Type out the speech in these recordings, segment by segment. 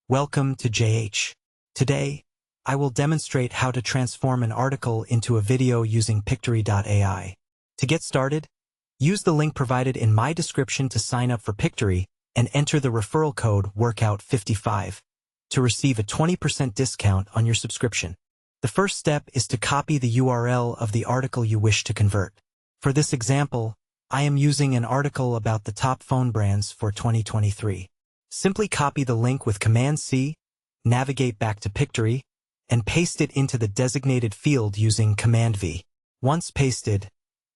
Welcome to JH. Today, I will demonstrate how to transform an article into a video using Pictory AI. To get started, use the link provided in my description to sign up for Pictory and enter the referral code WORKOUT55 to receive a 20% discount on your subscription. The first step is to copy the URL of the article you wish to convert. For this example, I am using an article about the top phone brands for 2023. Simply copy the link with Command-C, navigate back to Pictory, and paste it into the designated field using Command-V. Once pasted,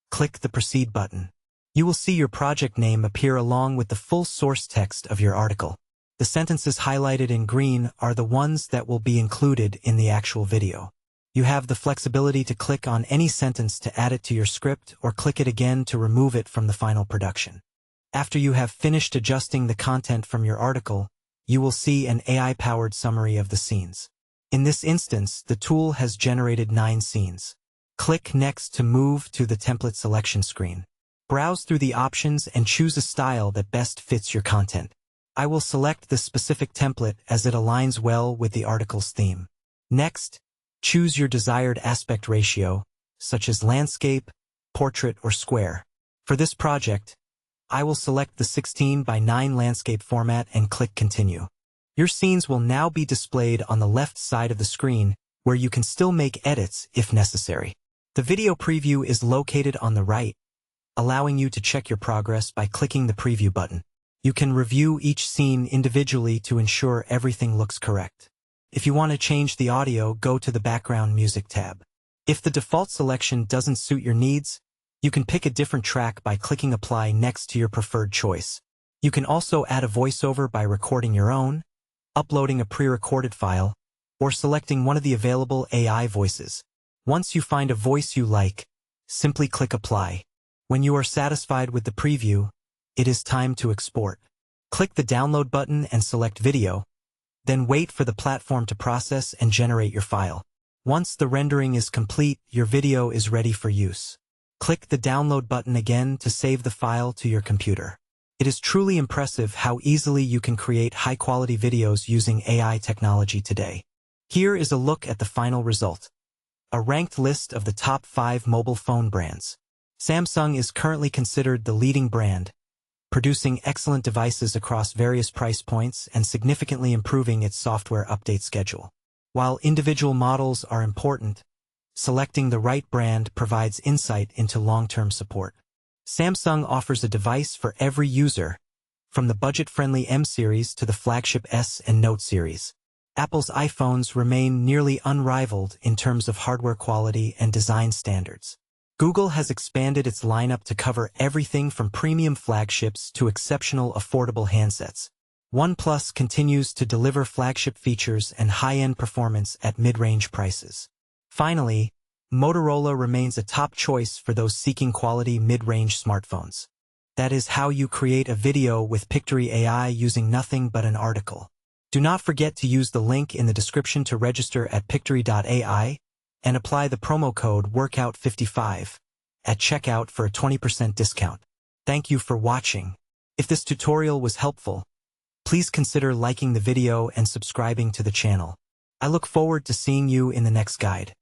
click the Proceed button. You will see your project name appear along with the full source text of your article. The sentences highlighted in green are the ones that will be included in the actual video. You have the flexibility to click on any sentence to add it to your script or click it again to remove it from the final production. After you have finished adjusting the content from your article, you will see an AI-powered summary of the scenes. In this instance, the tool has generated 9 scenes. Click Next to move to the template selection screen. Browse through the options and choose a style that best fits your content. I will select the specific template as it aligns well with the article's theme. Next, choose your desired aspect ratio, such as landscape, portrait, or square. For this project, I will select the 16:9 landscape format and click Continue. Your scenes will now be displayed on the left side of the screen, where you can still make edits if necessary. The video preview is located on the right, allowing you to check your progress by clicking the Preview button. You can review each scene individually to ensure everything looks correct. If you want to change the audio, go to the Background Music tab. If the default selection doesn't suit your needs, you can pick a different track by clicking Apply next to your preferred choice. You can also add a voiceover by recording your own, uploading a pre-recorded file, or selecting one of the available AI voices. Once you find a voice you like, simply click Apply. When you are satisfied with the preview, it is time to export. Click the Download button and select Video, then wait for the platform to process and generate your file. Once the rendering is complete, your video is ready for use. Click the Download button again to save the file to your computer. It is truly impressive how easily you can create high-quality videos using AI technology today. Here is a look at the final result. A ranked list of the top 5 mobile phone brands. Samsung is currently considered the leading brand, producing excellent devices across various price points and significantly improving its software update schedule. While individual models are important, selecting the right brand provides insight into long-term support. Samsung offers a device for every user, from the budget-friendly M series to the flagship S and Note series. Apple's iPhones remain nearly unrivaled in terms of hardware quality and design standards. Google has expanded its lineup to cover everything from premium flagships to exceptional affordable handsets. OnePlus continues to deliver flagship features and high-end performance at mid-range prices. Finally, Motorola remains a top choice for those seeking quality mid-range smartphones. That is how you create a video with Pictory AI using nothing but an article. Do not forget to use the link in the description to register at Pictory.ai and apply the promo code WORKOUT55 at checkout for a 20% discount. Thank you for watching. If this tutorial was helpful, please consider liking the video and subscribing to the channel. I look forward to seeing you in the next guide.